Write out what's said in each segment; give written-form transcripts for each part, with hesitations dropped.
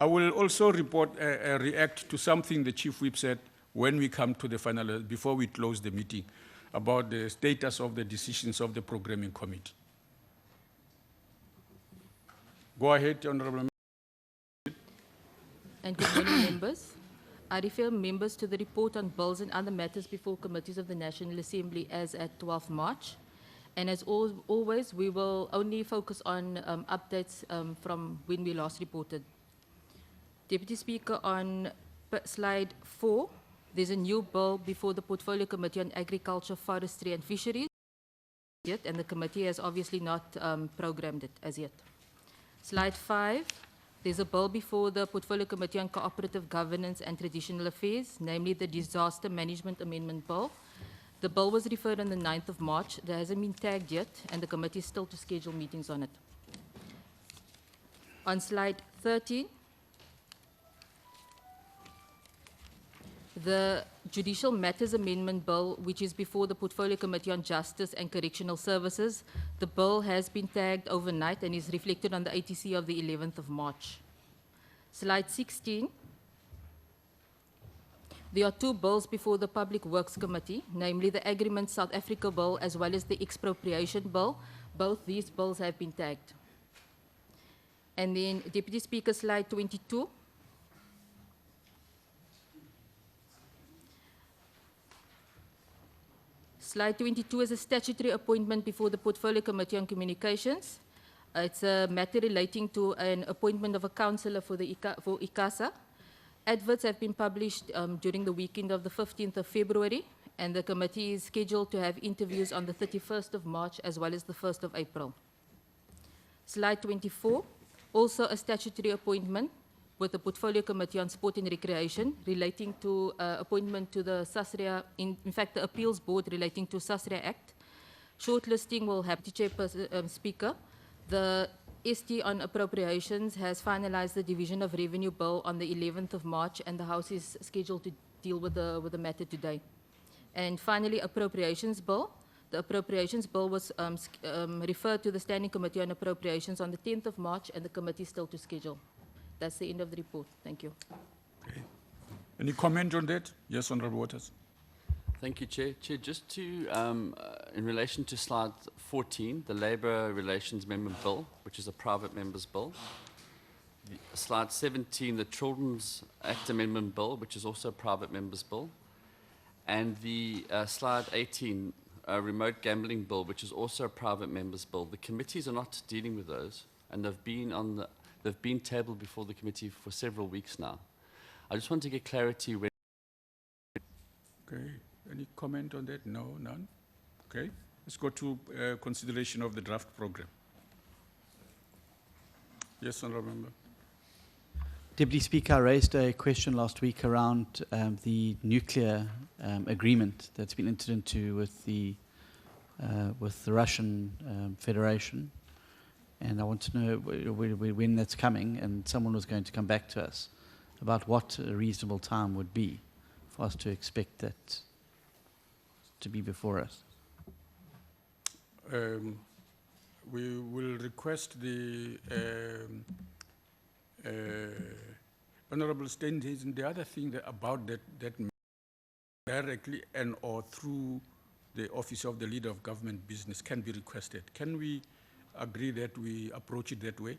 I will also react to something the Chief Whip said when we come to the final, before we close the meeting, about the status of the decisions of the programming committee. Go ahead, Honorable Member. And good morning, members. I refer members to the report on bills and other matters before committees of the National Assembly as at 12 March. And as always, we will only focus on updates from when we last reported. Deputy Speaker, on slide 4, there's a new bill before the Portfolio Committee on Agriculture, Forestry and Fisheries, and the committee has obviously not programmed it as yet. Slide 5, there's a bill before the Portfolio Committee on Cooperative Governance and Traditional Affairs, namely the Disaster Management Amendment Bill. The bill was referred on the 9th of March. That hasn't been tagged yet, and the committee is still to schedule meetings on it. On slide 13, the Judicial Matters Amendment Bill, which is before the Portfolio Committee on Justice and Correctional Services, the bill has been tagged overnight and is reflected on the ATC of the 11th of March. Slide 16. There are two bills before the Public Works Committee, namely the Agreement South Africa Bill as well as the Expropriation Bill. Both these bills have been tagged. And then, Deputy Speaker, slide 22. Slide 22 is a statutory appointment before the Portfolio Committee on Communications. It's a matter relating to an appointment of a councillor for ICASA. Adverts have been published during the weekend of the 15th of February, and the committee is scheduled to have interviews on the 31st of March as well as the 1st of April. Slide 24, also a statutory appointment with the Portfolio Committee on Sport and Recreation relating to appointment to the SASRIA, in fact the Appeals Board relating to SASRIA Act. Shortlisting will happen to Chairperson Speaker. The ST on Appropriations has finalized the Division of Revenue Bill on the 11th of March, and the House is scheduled to deal with the matter today. And finally, Appropriations Bill. The Appropriations Bill was referred to the Standing Committee on Appropriations on the 10th of March, and the committee is still to schedule. That's the end of the report. Thank you. Okay. Any comment on that? Yes, Honourable Waters. Thank you, Chair. Chair, just to, in relation to slide 14, the Labour Relations Amendment Bill, which is a private member's bill. Slide 17, the Children's Act Amendment Bill, which is also a private member's bill. And the slide 18, Remote Gambling Bill, which is also a private member's bill. The committees are not dealing with those, and they've been tabled before the committee for several weeks now. I just want to get clarity when. Okay. Any comment on that? No, none. Okay. Let's go to consideration of the draft program. Yes, Honourable Member. Deputy Speaker, I raised a question last week around the nuclear agreement that's been entered into with the Russian Federation. And I want to know when that's coming, and someone was going to come back to us about what a reasonable time would be for us to expect that to be before us. We will request the Honourable Steenhuisen. The other thing about that directly and or through the Office of the Leader of Government Business can be requested. Can we agree that we approach it that way?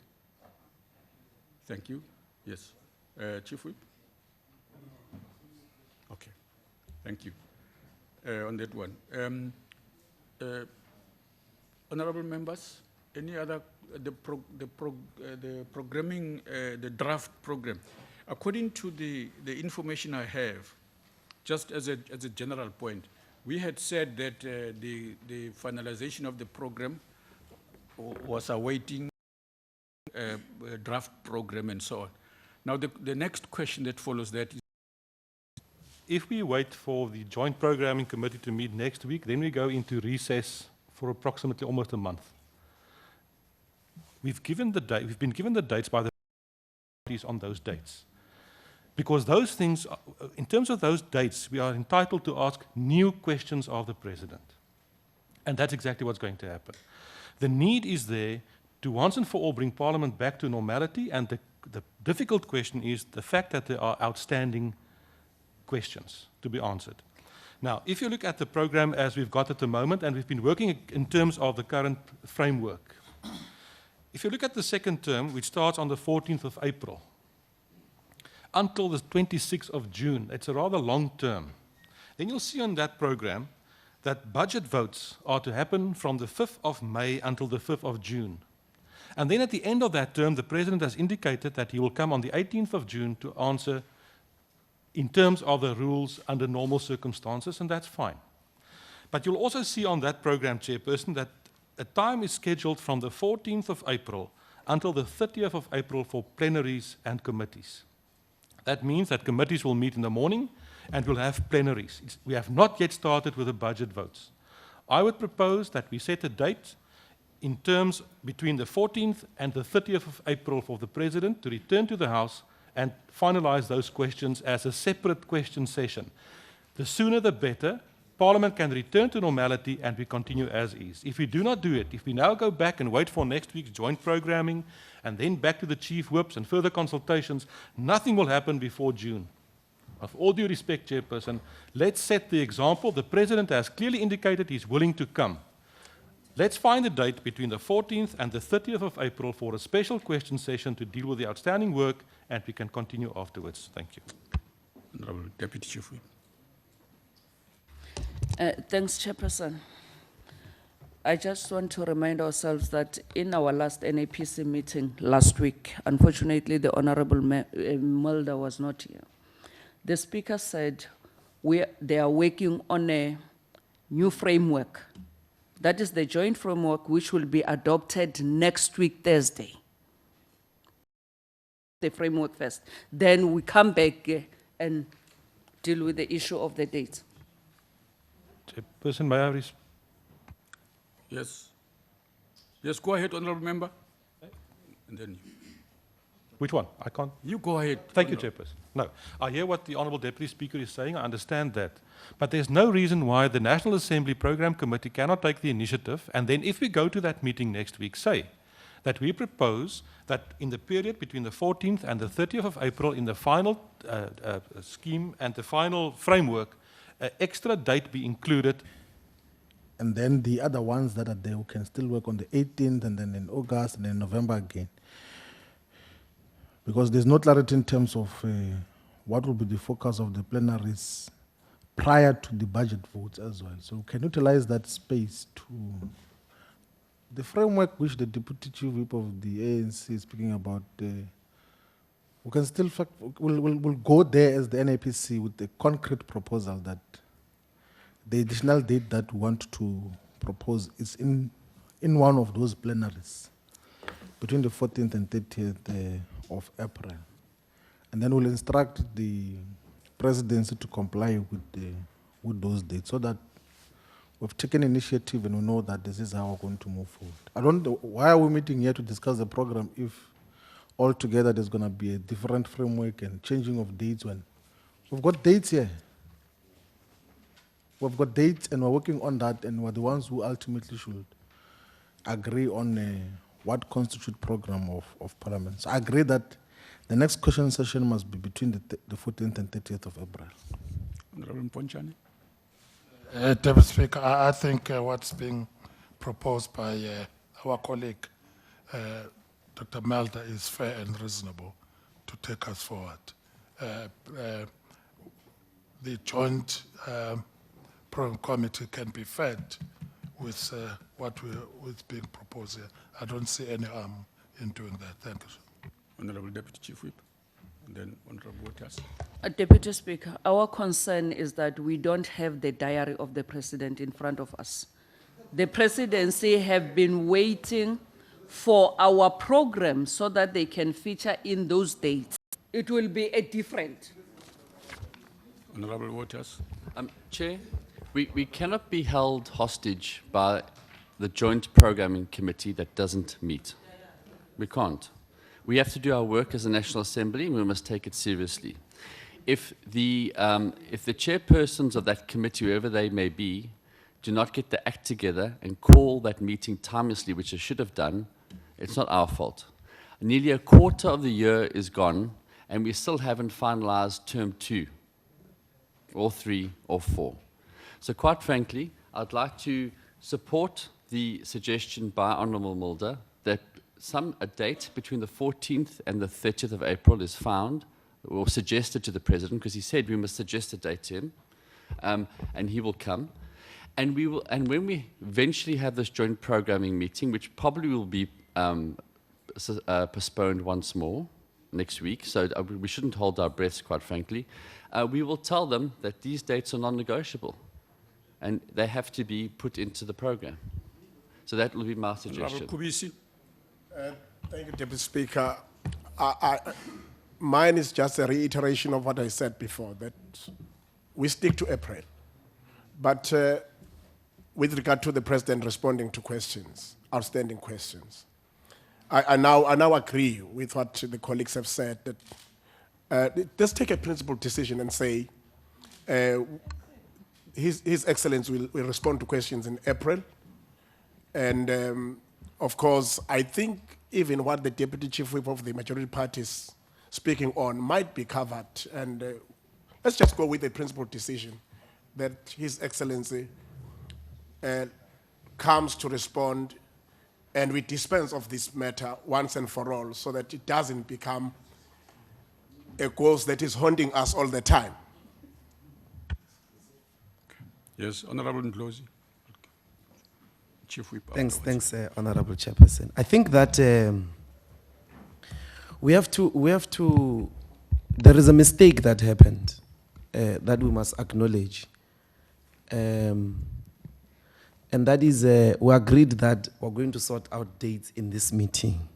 Thank you. Yes. Chief Whip? Okay. Thank you. On that one. Honourable members, any other, the programming, the draft program. According to the information I have, just as a general point, we had said that the finalization of the program was awaiting a draft program and so on. Now, the next question that follows that is, if we wait for the Joint Programming Committee to meet next week, then we go into recess for approximately almost a month. We've been given the dates by the parties on those dates. Because those things, in terms of those dates, we are entitled to ask new questions of the President. And that's exactly what's going to happen. The need is there to once and for all bring Parliament back to normality, and the the difficult question is the fact that there are outstanding questions to be answered. Now, if you look at the program as we've got at the moment, and we've been working in terms of the current framework, if you look at the second term, which starts on the 14th of April, until the 26th of June, it's a rather long term, then you'll see on that program that budget votes are to happen from the 5th of May until the 5th of June. And then at the end of that term, the President has indicated that he will come on the 18th of June to answer in terms of the rules under normal circumstances, and that's fine. But you'll also see on that program, Chairperson, that a time is scheduled from the 14th of April until the 30th of April for plenaries and committees. That means that committees will meet in the morning and we'll have plenaries. We have not yet started with the budget votes. I would propose that we set a date in terms between the 14th and the 30th of April for the President to return to the House and finalize those questions as a separate question session. The sooner the better. Parliament can return to normality and we continue as is. If we do not do it, if we now go back and wait for next week's joint programming and then back to the chief whips and further consultations, nothing will happen before June. With all due respect, Chairperson, let's set the example. The President has clearly indicated he's willing to come. Let's find a date between the 14th and the 30th of April for a special question session to deal with the outstanding work, and we can continue afterwards. Thank you. Honourable Deputy Chief Whip. Thanks, Chairperson. I just want to remind ourselves that in our last NAPC meeting last week, unfortunately, the Honourable Mulder was not here. The Speaker said they are working on a new framework. That is the joint framework which will be adopted next week, Thursday. The framework first. Then we come back and deal with the issue of the dates. Chairperson, may I respond? Yes. Yes, go ahead, Honourable Member. And then you. Which one? I can't. You go ahead. Thank you, Chairperson. No, I hear what the Honourable Deputy Speaker is saying. I understand that. But there's no reason why the National Assembly Programme Committee cannot take the initiative, and then if we go to that meeting next week, say that we propose that in the period between the 14th and the 30th of April, in the final scheme and the final framework, an extra date be included. And then the other ones that are there, we can still work on the 18th and then in August and then November again. Because there's no clarity in terms of what will be the focus of the plenaries prior to the budget votes as well. So we can utilize that space to the framework which the Deputy Chief Whip of the ANC is speaking about. We can still, we'll go there as the NAPC with a concrete proposal that the additional date that we want to propose is in one of those plenaries between the 14th and 30th of April. And then we'll instruct the presidency to comply with those dates so that we've taken initiative and we know that this is how we're going to move forward. I don't know, why are we meeting here to discuss the program if altogether there's going to be a different framework and changing of dates when we've got dates here. We've got dates and we're working on that, and we're the ones who ultimately should agree on what constitutes program of Parliament. So I agree that the next question session must be between the 14th and 30th of April. Honourable Mponchane. Deputy Speaker, I think what's being proposed by our colleague, Dr. Mulder, is fair and reasonable to take us forward. The joint program committee can be fed with what is being proposed here. I don't see any harm in doing that. Thank you. Honourable Deputy Chief Whip. And then Honourable Waters. Deputy Speaker, our concern is that we don't have the diary of the President in front of us. The Presidency have been waiting for our program so that they can feature in those dates. It will be a different. Honourable Waters. Chair, we cannot be held hostage by the Joint Programming Committee that doesn't meet. We can't. We have to do our work as a National Assembly, and we must take it seriously. If the chairpersons of that committee, whoever they may be, do not get the act together and call that meeting timelessly, which they should have done, it's not our fault. Nearly a quarter of the year is gone, and we still haven't finalized term 2, or 3, or 4. So quite frankly, I'd like to support the suggestion by Honourable Mulder that a date between the 14th and the 30th of April is found, or suggested to the President, because he said we must suggest a date to him, and he will come. And when we eventually have this joint programming meeting, which probably will be postponed once more next week, so we shouldn't hold our breaths, quite frankly, we will tell them that these dates are non-negotiable, and they have to be put into the program. So that will be my suggestion. Honourable Kubisi. Thank you, Deputy Speaker. Mine is just a reiteration of what I said before, that we stick to April. But with regard to the President responding to questions, outstanding questions, I now agree with what the colleagues have said, that let's take a principled decision and say His Excellency will respond to questions in April. And of course, I think even what the Deputy Chief Whip of the majority party is speaking on might be covered. And let's just go with a principled decision that His Excellency comes to respond, and we dispense of this matter once and for all, so that it doesn't become a ghost that is haunting us all the time. Yes, Honourable Ndlozi. Chief Whip. Thanks, Honourable Chairperson. I think that we have to, there is a mistake that happened that we must acknowledge. And that is, we agreed that we're going to sort out dates in this meeting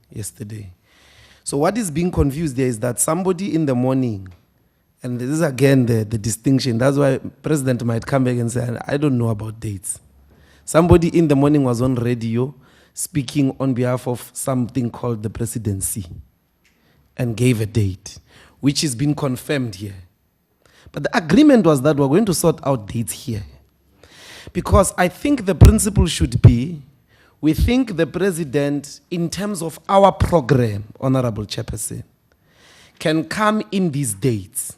yesterday. So what is being confused there is that somebody in the morning, and this is again the distinction, that's why President might come back and say, I don't know about dates. Somebody in the morning was on radio speaking on behalf of something called the presidency and gave a date, which is being confirmed here. But the agreement was that we're going to sort out dates here. Because I think the principle should be, we think the President, in terms of our program, Honorable Chairperson, can come in these dates.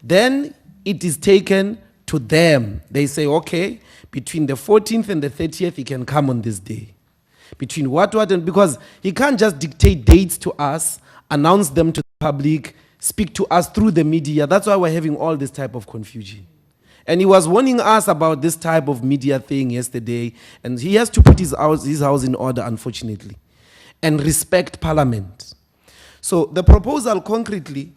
Then it is taken to them. They say, okay, between the 14th and the 30th, he can come on this day. Between what, and because he can't just dictate dates to us, announce them to the public, speak to us through the media. That's why we're having all this type of confusion. And he was warning us about this type of media thing yesterday, and he has to put his house in order, unfortunately, and respect Parliament. So the proposal concretely,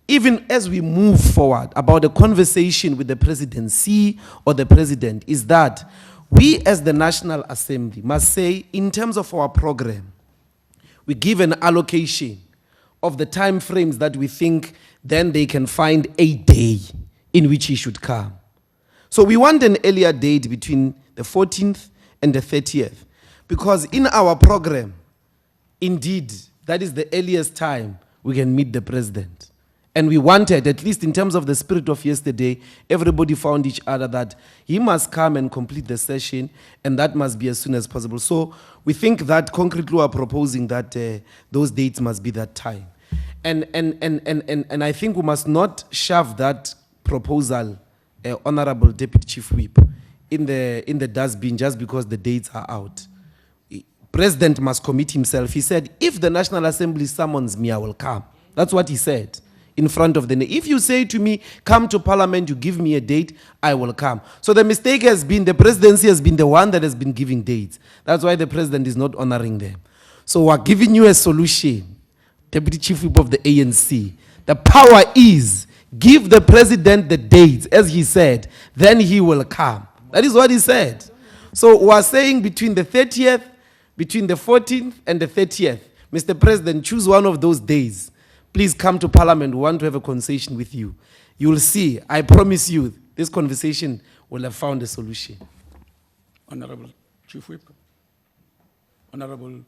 even as we move forward about a conversation with the presidency or the president, is that we as the National Assembly must say, in terms of our program, we give an allocation of the time frames that we think then they can find a day in which he should come. So we want an earlier date between the 14th and the 30th, because in our program, indeed, that is the earliest time we can meet the president. And we wanted, at least in terms of the spirit of yesterday, everybody found each other that he must come and complete the session, and that must be as soon as possible. So we think that concretely we are proposing that those dates must be that time. And I think we must not shove that proposal, Honorable Deputy Chief Whip, in the dustbin just because the dates are out. President must commit himself. He said, if the National Assembly summons me, I will come. That's what he said in front of the nation. If you say to me, come to Parliament, you give me a date, I will come. So the mistake has been, the presidency has been the one that has been giving dates. That's why the president is not honoring them. So we're giving you a solution, Deputy Chief Whip of the ANC. The power is, give the president the dates, as he said, then he will come. That is what he said. So we're saying between the 30th, between the 14th and the 30th, Mr. President, choose one of those days. Please come to Parliament. We want to have a conversation with you. You will see, I promise you, this conversation will have found a solution. Honourable Chief Whip. Honourable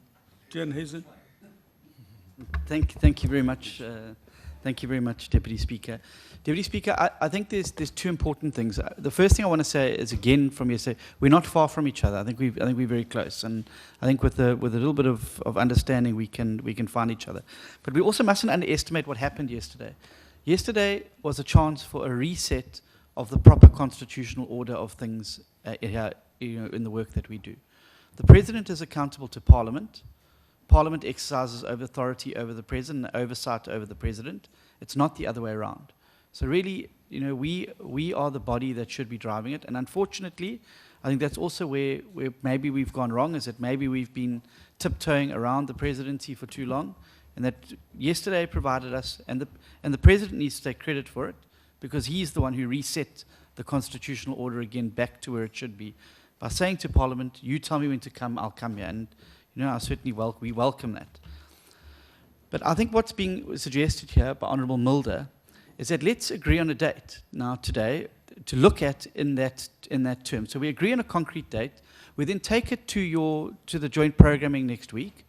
Tian Hazen. Thank you very much. Thank you very much, Deputy Speaker. Deputy Speaker, I think there's two important things. The first thing I want to say is, again, from yesterday, we're not far from each other. I think we're very close, and I think with a little bit of understanding, we can find each other. But we also mustn't underestimate what happened yesterday. Yesterday was a chance for a reset of the proper constitutional order of things here, in the work that we do. The President is accountable to Parliament. Parliament exercises authority over the President and oversight over the President. It's not the other way around. So really, we are the body that should be driving it. And unfortunately, I think that's also where maybe we've gone wrong, is that maybe we've been tiptoeing around the presidency for too long. And that yesterday provided us, and the President needs to take credit for it, because he's the one who reset the constitutional order again back to where it should be. By saying to Parliament, you tell me when to come, I'll come here. And I certainly we welcome that. But I think what's being suggested here by Honourable Mulder is that let's agree on a date now today to look at in that term. So we agree on a concrete date. We then take it to the joint programming next week.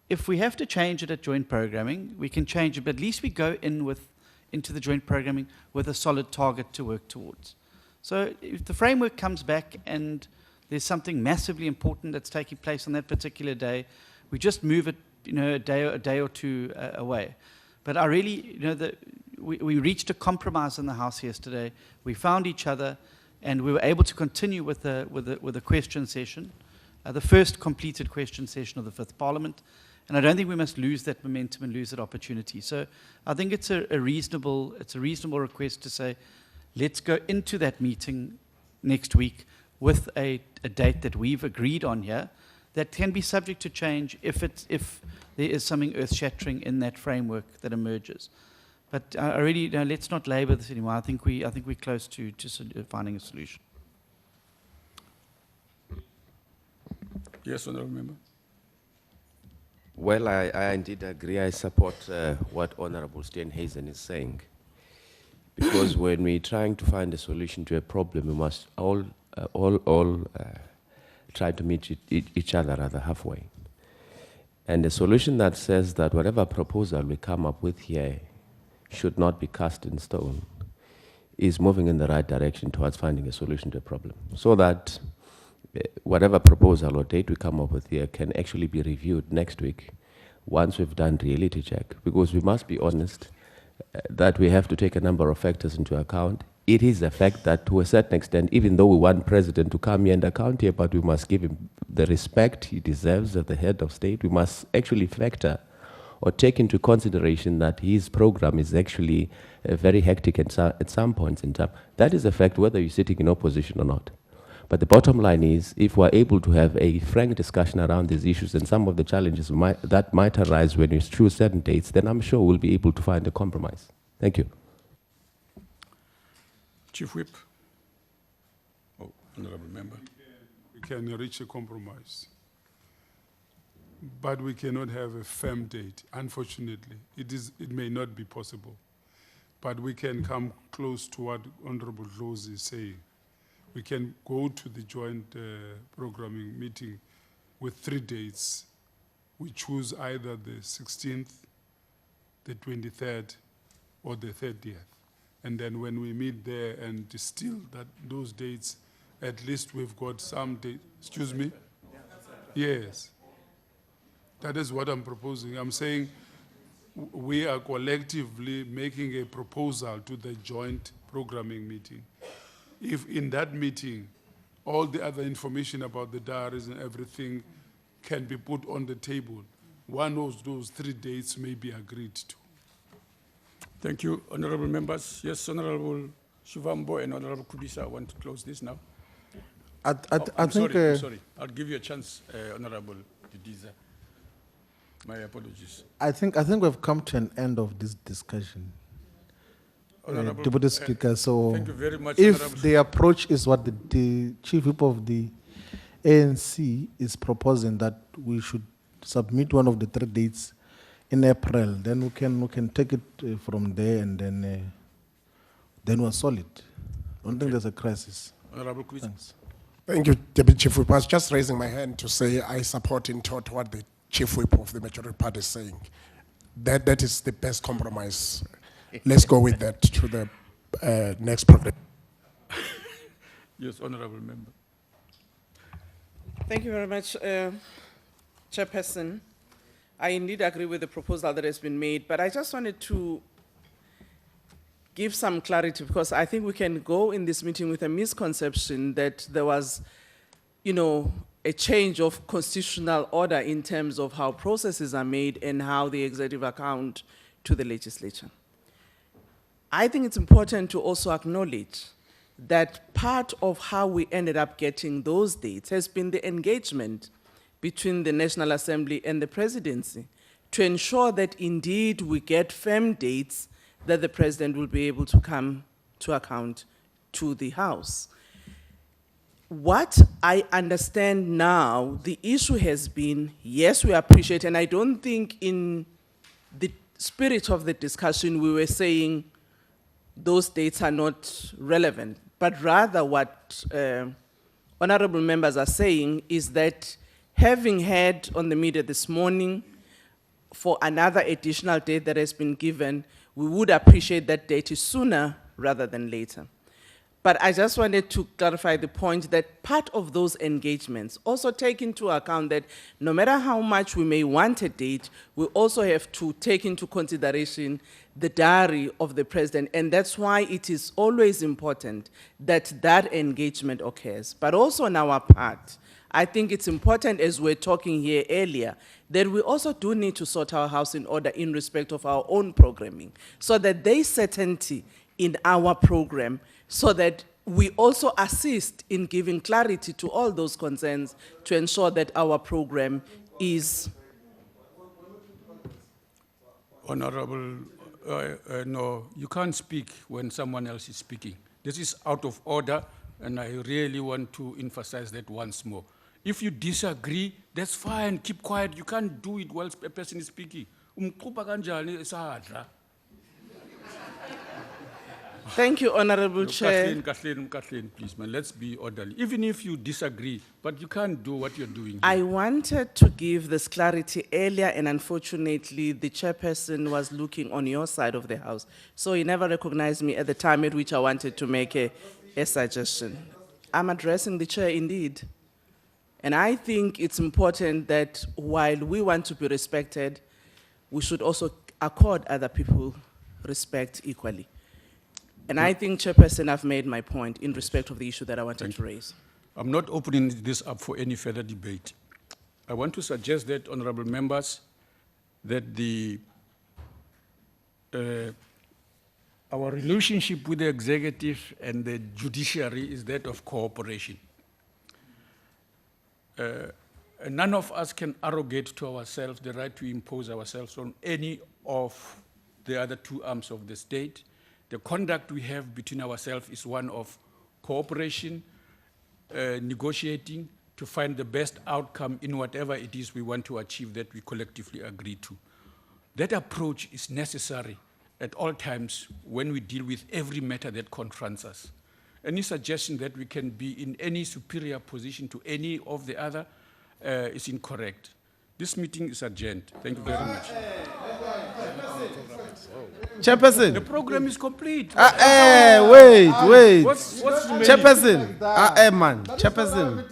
If we have to change it at joint programming, we can change it, but at least we go into the joint programming with a solid target to work towards. So if the framework comes back and there's something massively important that's taking place on that particular day, we just move it, a day or two away. But I really, we reached a compromise in the House yesterday. We found each other, and we were able to continue with the question session, the first completed question session of the Fifth Parliament. And I don't think we must lose that momentum and lose that opportunity. So I think it's a reasonable request to say, let's go into that meeting next week with a date that we've agreed on here that can be subject to change if there is something earth-shattering in that framework that emerges. But I really, let's not labour this anymore. I think we're close to finding a solution. Yes, Honourable Member. Well, I indeed agree. I support what Honourable Steenhuisen is saying. Because when we're trying to find a solution to a problem, we must all try to meet each other at the halfway. And a solution that says that whatever proposal we come up with here should not be cast in stone is moving in the right direction towards finding a solution to a problem. So that whatever proposal or date we come up with here can actually be reviewed next week once we've done reality check. Because we must be honest that we have to take a number of factors into account. It is a fact that to a certain extent, even though we want President to come here and account here, but we must give him the respect he deserves as the head of state. We must actually factor or take into consideration that his program is actually very hectic at some points in time. That is a fact whether you're sitting in opposition or not. But the bottom line is, if we're able to have a frank discussion around these issues and some of the challenges that might arise when you choose certain dates, then I'm sure we'll be able to find a compromise. Thank you. Chief Whip. Oh, Honourable Member. We can reach a compromise. But we cannot have a firm date, unfortunately. It may not be possible. But we can come close to what Honourable Dlozi is saying. We can go to the joint programming meeting with 3 dates. We choose either the 16th, the 23rd, or the 30th. And then when we meet there and distill those dates, at least we've got some date. Excuse me? Yes. That is what I'm proposing. I'm saying we are collectively making a proposal to the joint programming meeting. If in that meeting, all the other information about the diaries and everything can be put on the table, one of those 3 dates may be agreed to. Thank you, honourable members. Yes, Honourable Shivambo and Honourable Kubisa want to close this now. I'm sorry. I'll give you a chance, Honourable Didiza. My apologies. I think we've come to an end of this discussion. Deputy Speaker, so thank you very much, if the approach is what the Chief Whip of the ANC is proposing, that we should submit one of the 3 dates in April, then we can take it from there, and then we're solid. I don't think there's a crisis. Honourable Chris. Thanks. Thank you, Deputy Chief Whip. I was just raising my hand to say I support in total what the Chief Whip of the majority party is saying. that is the best compromise. Let's go with that to the next program. Yes, honorable member. Thank you very much, Chairperson. I indeed agree with the proposal that has been made, but I just wanted to give some clarity because I think we can go in this meeting with a misconception that there was, a change of constitutional order in terms of how processes are made and how the executive account to the legislature. I think it's important to also acknowledge that part of how we ended up getting those dates has been the engagement between the National Assembly and the presidency to ensure that indeed we get firm dates that the president will be able to come to account to the House. What I understand now, the issue has been, yes, we appreciate, and I don't think in the spirit of the discussion we were saying those dates are not relevant, but rather what honorable members are saying is that having heard on the media this morning for another additional date that has been given, we would appreciate that date is sooner rather than later. But I just wanted to clarify the point that part of those engagements also take into account that no matter how much we may want a date, we also have to take into consideration the diary of the president, and that's why it is always important that that engagement occurs. But also on our part, I think it's important, as we're talking here earlier, that we also do need to sort our house in order in respect of our own programming, so that there is certainty in our program, so that we also assist in giving clarity to all those concerns to ensure that our program is... Honorable, no, you can't speak when someone else is speaking. This is out of order, and I really want to emphasize that once more. If you disagree, that's fine, keep quiet. You can't do it while a person is speaking. Thank you, Honorable Chair. Kathleen, please, man, let's be orderly. Even if you disagree, but you can't do what you're doing. I wanted to give this clarity earlier, and unfortunately, the chairperson was looking on your side of the house. So he never recognized me at the time at which I wanted to make a suggestion. I'm addressing the chair indeed. And I think it's important that while we want to be respected, we should also accord other people respect equally. And I think, Chairperson, I've made my point in respect of the issue that I wanted to raise. I'm not opening this up for any further debate. I want to suggest that, honorable members, that our relationship with the executive and the judiciary is that of cooperation. None of us can arrogate to ourselves the right to impose ourselves on any of the other two arms of the state. The conduct we have between ourselves is one of cooperation, negotiating to find the best outcome in whatever it is we want to achieve that we collectively agree to. That approach is necessary at all times when we deal with every matter that confronts us. Any suggestion that we can be in any superior position to any of the other is incorrect. This meeting is adjourned. Thank you very much. Chairperson. The program is complete. Wait. What's Chairperson. Man. Chairperson.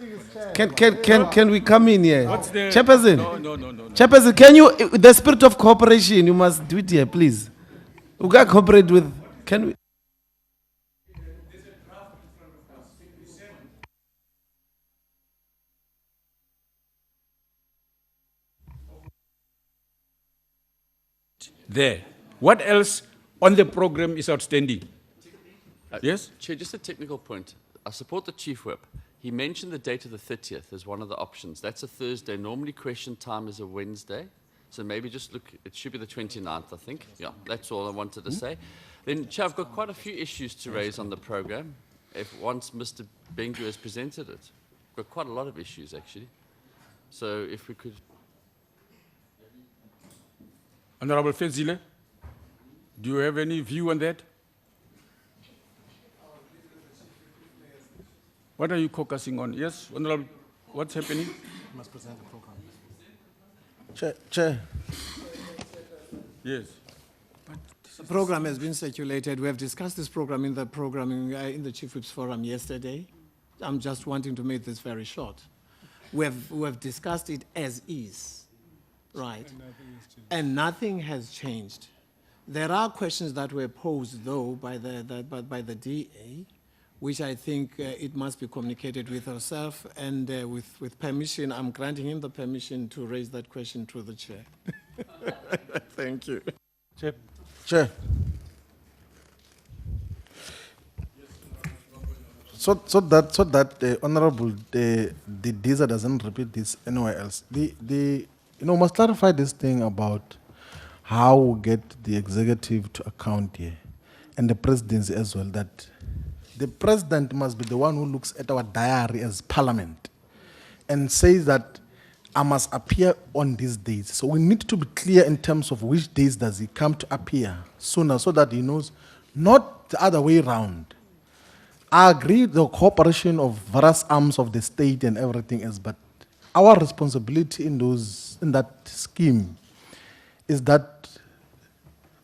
Can we come in here? Chairperson. No. Chairperson, can you, the spirit of cooperation, you must do it here, please. We got to cooperate with, can we? There. What else on the program is outstanding? Yes? Chair, just a technical point. I support the Chief Whip. He mentioned the date of the 30th as one of the options. That's a Thursday. Normally question time is a Wednesday. So maybe just look, it should be the 29th, I think. Yeah, that's all I wanted to say. Then, Chair, I've got quite a few issues to raise on the program. If once Mr. Bengu has presented it, got quite a lot of issues, actually. So if we could... Honorable Fenzile, do you have any view on that? What are you focusing on? Yes, Honorable, what's happening? Chair. Yes. The program has been circulated. We have discussed this program in the in the Chief Whips Forum yesterday. I'm just wanting to make this very short. We have discussed it as is, right? And nothing has changed. There are questions that were posed, though, by the DA, which I think it must be communicated with herself, and with permission, I'm granting him the permission to raise that question to the chair. Thank you. Chair. Chair. So that Honorable the DISA doesn't repeat this anywhere else. Must clarify this thing about how we get the executive to account here, and the presidency as well. That the president must be the one who looks at our diary as parliament, and says that I must appear on these days. So we need to be clear in terms of which days does he come to appear sooner, so that he knows, not the other way around. I agree the cooperation of various arms of the state and everything else, but our responsibility in that scheme is that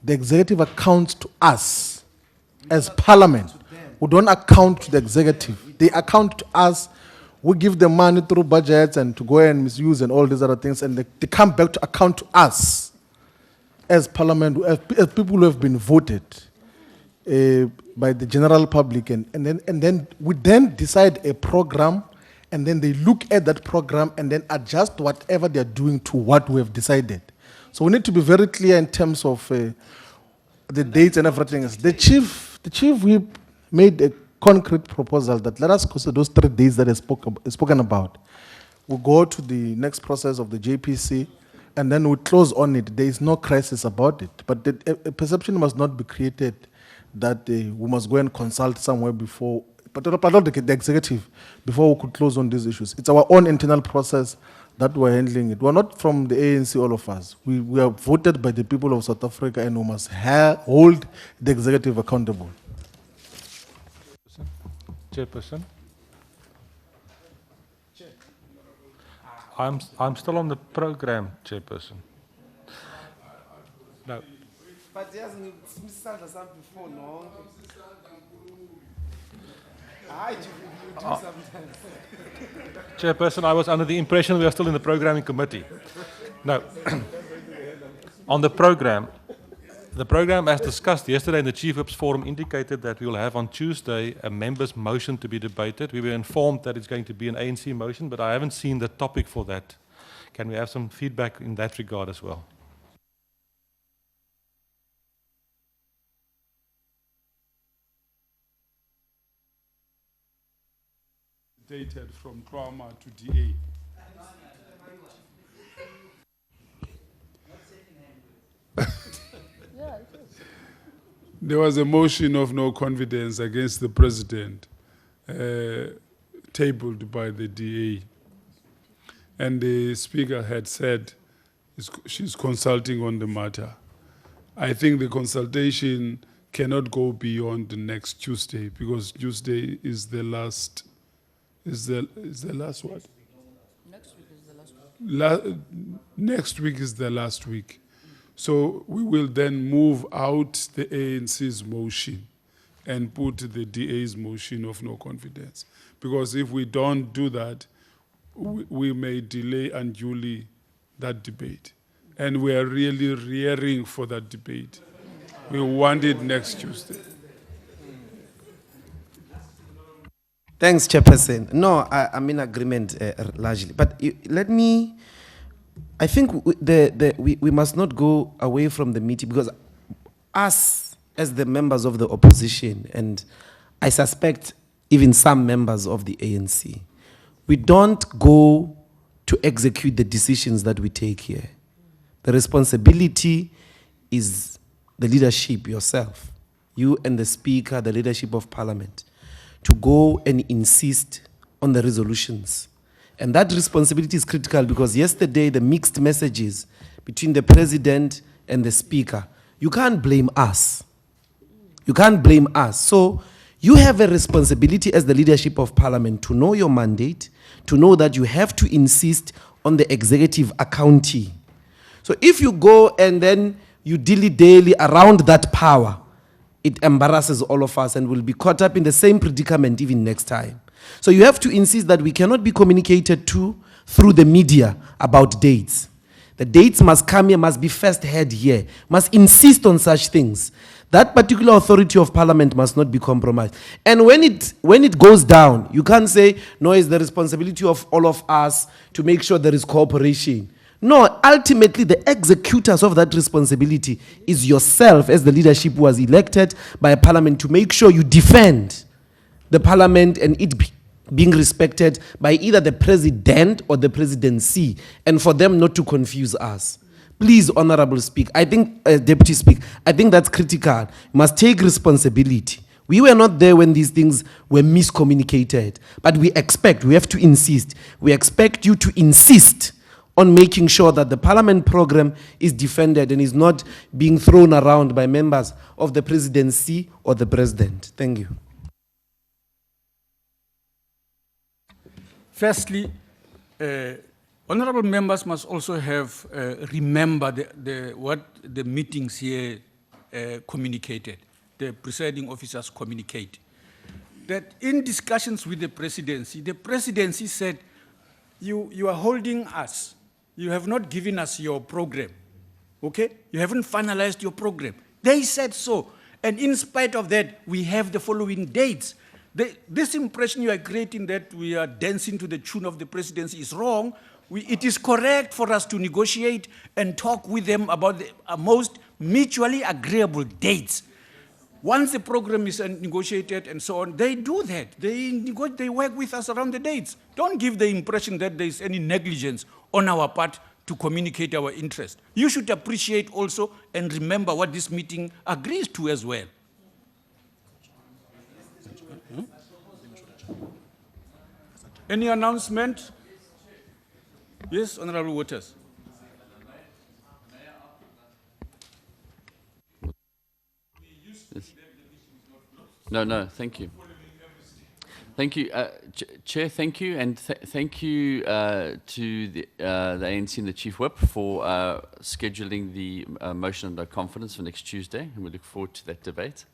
the executive accounts to us as parliament. We don't account to the executive. They account to us. We give them money through budgets and to go and misuse and all these other things, and they come back to account to us as parliament, as people who have been voted by the general public, and then we then decide a program, and then they look at that program and then adjust whatever they're doing to what we have decided. So we need to be very clear in terms of the dates and everything else. The chief whip made a concrete proposal that let us consider those 3 days that is spoken about. We'll go to the next process of the JPC, and then we close on it. There is no crisis about it. But a perception must not be created that we must go and consult somewhere before, but not the executive, before we could close on these issues. It's our own internal process that we're handling it. We're not from the ANC, all of us. We are voted by the people of South Africa, and we must hold the executive accountable. Chairperson. I'm still on the program, Chairperson. No. But yes, before, no. Chairperson, I was under the impression we are still in the programming committee. No. On the program as discussed yesterday in the Chief Whips Forum indicated that we will have on Tuesday a member's motion to be debated. We were informed that it's going to be an ANC motion, but I haven't seen the topic for that. Can we have some feedback in that regard as well? Dated from trauma to DA. There was a motion of no confidence against the president tabled by the DA. And the speaker had said she's consulting on the matter. I think the consultation cannot go beyond the next Tuesday, because Tuesday is the last. Is the last what? Next week is the last week. Next week is the last week. So we will then move out the ANC's motion and put the DA's motion of no confidence. Because if we don't do that, we may delay unduly that debate. And we are really rearing for that debate. We want it next Tuesday. Thanks, Chairperson. No, I'm in agreement largely. But let me, I think we must not go away from the meeting, because us, as the members of the opposition, and I suspect even some members of the ANC, we don't go to execute the decisions that we take here. The responsibility is the leadership, yourself, you and the Speaker, the leadership of Parliament, to go and insist on the resolutions. And that responsibility is critical, because yesterday the mixed messages between the President and the Speaker, you can't blame us. You can't blame us. So you have a responsibility as the leadership of Parliament to know your mandate, to know that you have to insist on the executive accounting. So if you go and then you dilly-dally around that power, it embarrasses all of us and we'll be caught up in the same predicament even next time. So you have to insist that we cannot be communicated to through the media about dates. The dates must come here, must be first heard here, must insist on such things. That particular authority of parliament must not be compromised. And when it goes down, you can't say, no, it's the responsibility of all of us to make sure there is cooperation. No, ultimately the executors of that responsibility is yourself as the leadership who was elected by a parliament to make sure you defend the parliament and it being respected by either the president or the presidency, and for them not to confuse us. Please, Honorable Speaker, I think, Deputy Speaker, I think that's critical. You must take responsibility. We were not there when these things were miscommunicated, but we have to insist. We expect you to insist on making sure that the parliament program is defended and is not being thrown around by members of the presidency or the president. Thank you. Firstly, honorable members must also have remember what the meetings here communicated, the presiding officers communicate. That in discussions with the presidency said, you are holding us. You have not given us your program, okay? You haven't finalized your program. They said so. And in spite of that, we have the following dates. This impression you are creating that we are dancing to the tune of the presidency is wrong. It is correct for us to negotiate and talk with them about the most mutually agreeable dates. Once the program is negotiated and so on, they do that. They work with us around the dates. Don't give the impression that there is any negligence on our part to communicate our interest. You should appreciate also and remember what this meeting agrees to as well. Any announcement? Yes, Honorable Waters. Yes. No, thank you. Thank you, Chair, thank you, and thank you to the ANC and the Chief Whip for scheduling the motion of no confidence for next Tuesday, and we look forward to that debate.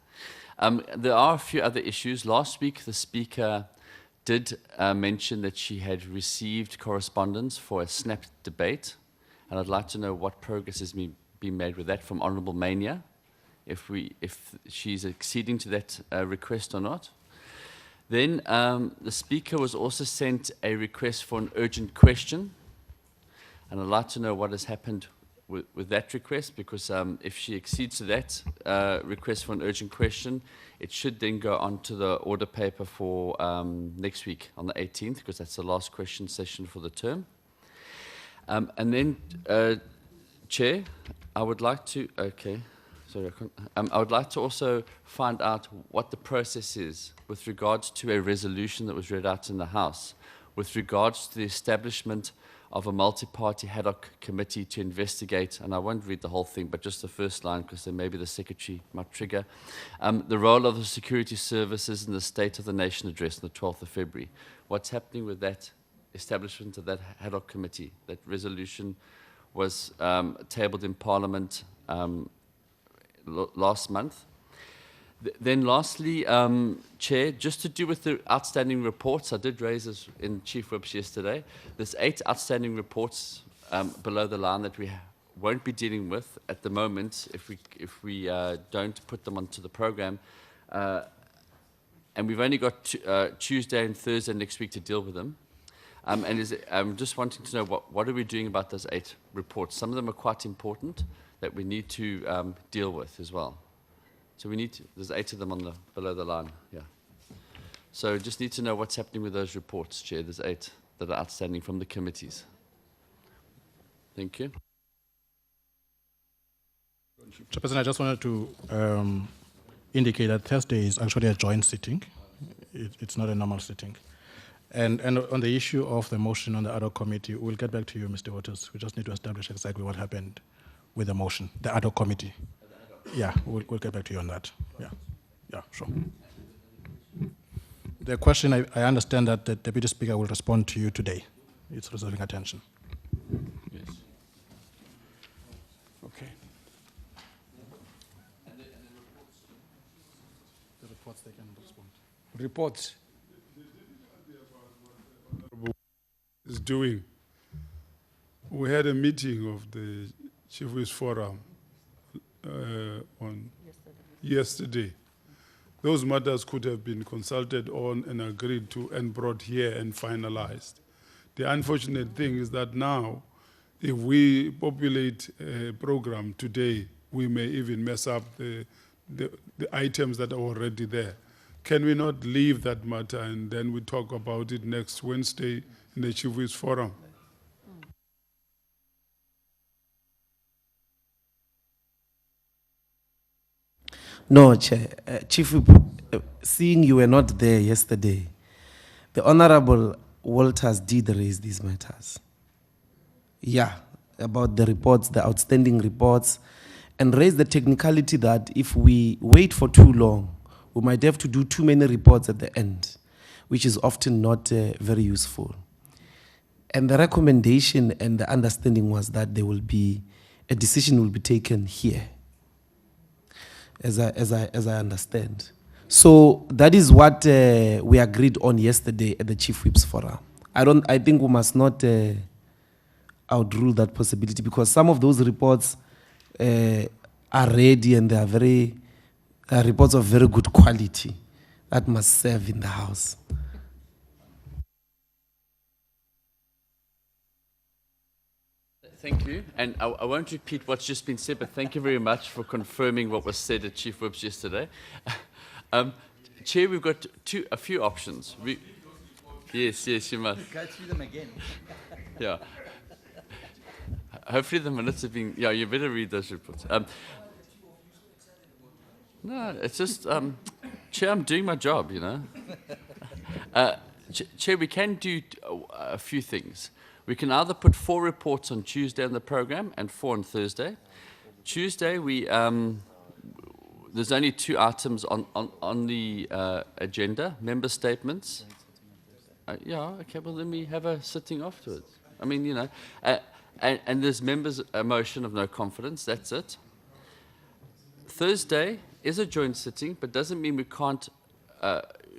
There are a few other issues. Last week, the Speaker did mention that she had received correspondence for a snap debate, and I'd like to know what progress has been made with that from Honourable Mania, if she's acceding to that request or not. Then the Speaker was also sent a request for an urgent question, and I'd like to know what has happened with that request, because if she accedes to that request for an urgent question, it should then go on to the order paper for next week on the 18th, because that's the last question session for the term. And then, Chair, I would like to, I would like to also find out what the process is with regards to a resolution that was read out in the House, with regards to the establishment of a multi-party ad hoc committee to investigate, and I won't read the whole thing, but just the first line, because then maybe the Secretary might trigger, the role of the security services in the State of the Nation address on the 12th of February. What's happening with that establishment of that ad hoc committee? That resolution was tabled in Parliament last month. Then lastly, Chair, just to do with the outstanding reports, I did raise this in Chief Whips yesterday. There's 8 outstanding reports below the line that we won't be dealing with at the moment if we don't put them onto the program. And we've only got Tuesday and Thursday next week to deal with them. I'm just wanting to know what are we doing about those 8 reports. Some of them are quite important that we need to deal with as well. So there's 8 of them below the line, yeah. So just need to know what's happening with those reports, Chair. There's 8 that are outstanding from the committees. Thank you. Chairperson, I just wanted to indicate that Thursday is actually a joint sitting. It's not a normal sitting. And on the issue of the motion on the ad hoc committee, we'll get back to you, Mr. Waters. We just need to establish exactly what happened with the motion, the ad hoc committee. Yeah, we'll get back to you on that. Yeah, sure. The question, I understand that the Deputy Speaker will respond to you today. It's reserving attention. Yes. Okay. reports they can respond. Reports. Is doing. We had a meeting of the Chief Whips Forum on yesterday. Those matters could have been consulted on and agreed to and brought here and finalized. The unfortunate thing is that now, if we populate a program today, we may even mess up the items that are already there. Can we not leave that matter and then we talk about it next Wednesday in the Chief Whips Forum? No, Chair. Chief Whip, seeing you were not there yesterday, the Honorable Walters did raise these matters. Yeah, about the reports, the outstanding reports, and raise the technicality that if we wait for too long, we might have to do too many reports at the end, which is often not very useful. And the recommendation and the understanding was that there will be, a decision will be taken here, as I understand. So that is what we agreed on yesterday at the Chief Whips Forum. I think we must not outrule that possibility, because some of those reports are ready and they are reports of very good quality that must serve in the House. Thank you. And I won't repeat what's just been said, but thank you very much for confirming what was said at Chief Whips yesterday. Chair, we've got a few options. Yes, you must. Go through them again. Yeah. Hopefully the minutes have been, yeah, you better read those reports. No, it's just, Chair, I'm doing my job, you know. Chair, we can do a few things. We can either put 4 reports on Tuesday on the program and 4 on Thursday. Tuesday, there's only 2 items on the agenda, member statements. Yeah, okay, well, then we have a sitting afterwards. I mean, you know, and there's members' a motion of no confidence, that's it. Thursday is a joint sitting, but doesn't mean we can't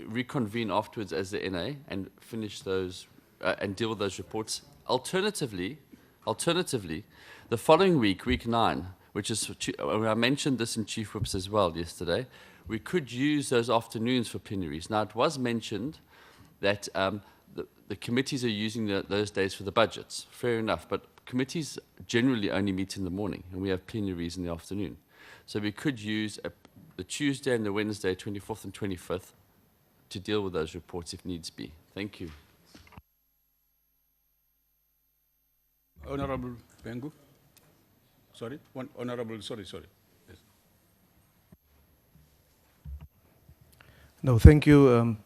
reconvene afterwards as the NA and finish those and deal with those reports. Alternatively, the following week, week 9, which is, I mentioned this in Chief Whips as well yesterday, we could use those afternoons for plenaries. Now, it was mentioned that the committees are using those days for the budgets. Fair enough, but committees generally only meet in the morning, and we have plenaries in the afternoon. So we could use the Tuesday and the Wednesday, 24th and 25th, to deal with those reports if needs be. Thank you. Honorable Pengu. Sorry, one honorable, sorry. Yes. No, thank you,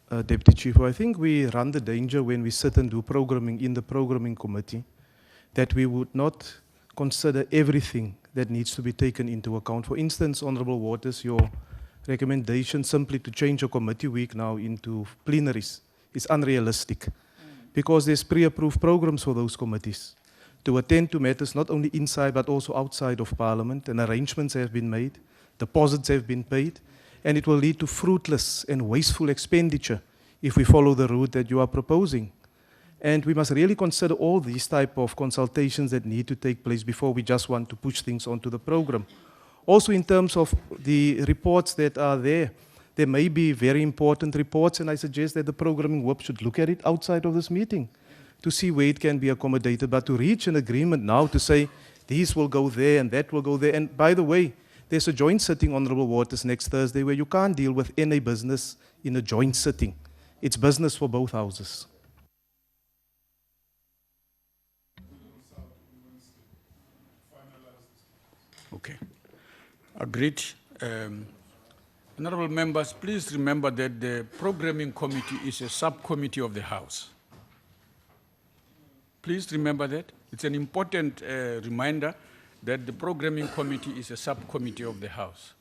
Deputy Chief. I think we run the danger when we sit and do programming in the programming committee that we would not consider everything that needs to be taken into account. For instance, Honorable Waters, your recommendation simply to change a committee week now into plenaries is unrealistic, because there's pre-approved programs for those committees to attend to matters not only inside but also outside of Parliament, and arrangements have been made, deposits have been paid, and it will lead to fruitless and wasteful expenditure if we follow the route that you are proposing. And we must really consider all these type of consultations that need to take place before we just want to push things onto the program. Also, in terms of the reports that are there may be very important reports, and I suggest that the programming whip should look at it outside of this meeting to see where it can be accommodated. But to reach an agreement now to say these will go there and that will go there, and by the way, there's a joint sitting, Honorable Waters, next Thursday where you can't deal with any business in a joint sitting. It's business for both houses. Okay. Agreed. Honorable members, please remember that the programming committee is a subcommittee of the House. Please remember that. It's an important reminder that the programming committee is a subcommittee of the House.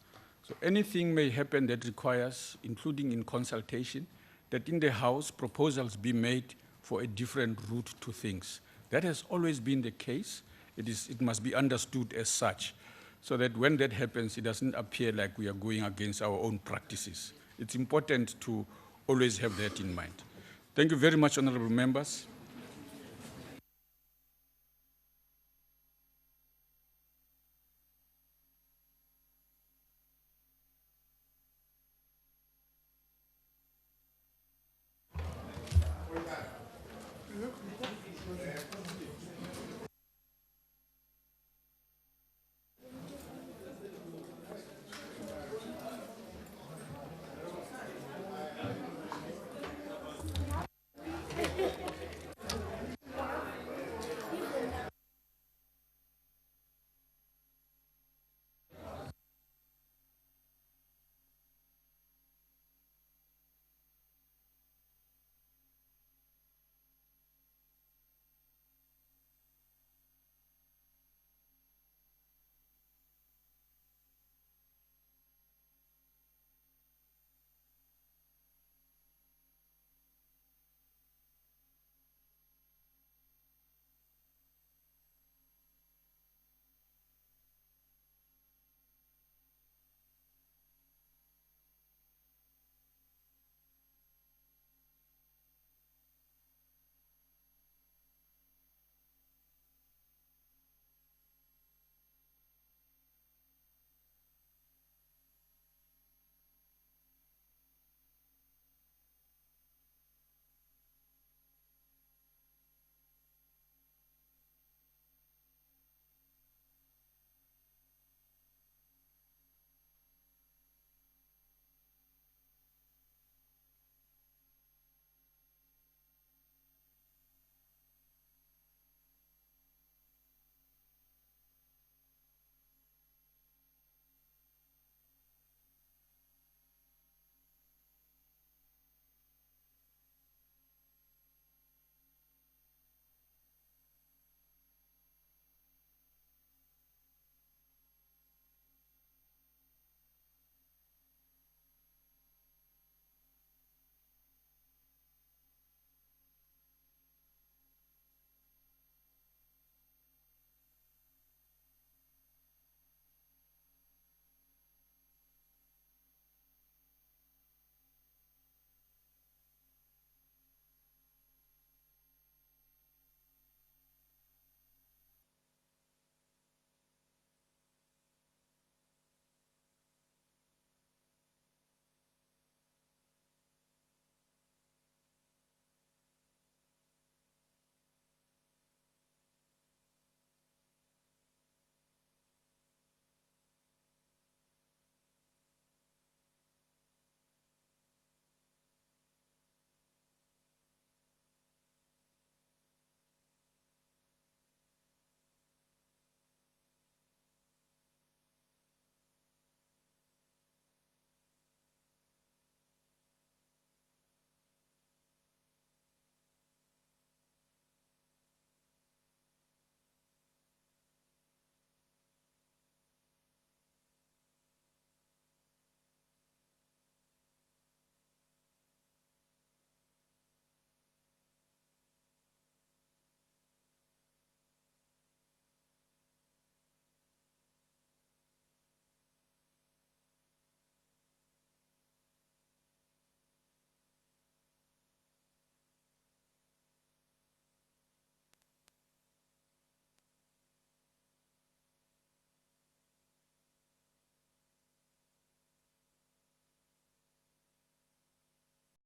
So anything may happen that requires, including in consultation, that in the House proposals be made for a different route to things. That has always been the case. It must be understood as such. so that when that happens, it doesn't appear like we are going against our own practices. It's important to always have that in mind. Thank you very much, honorable members.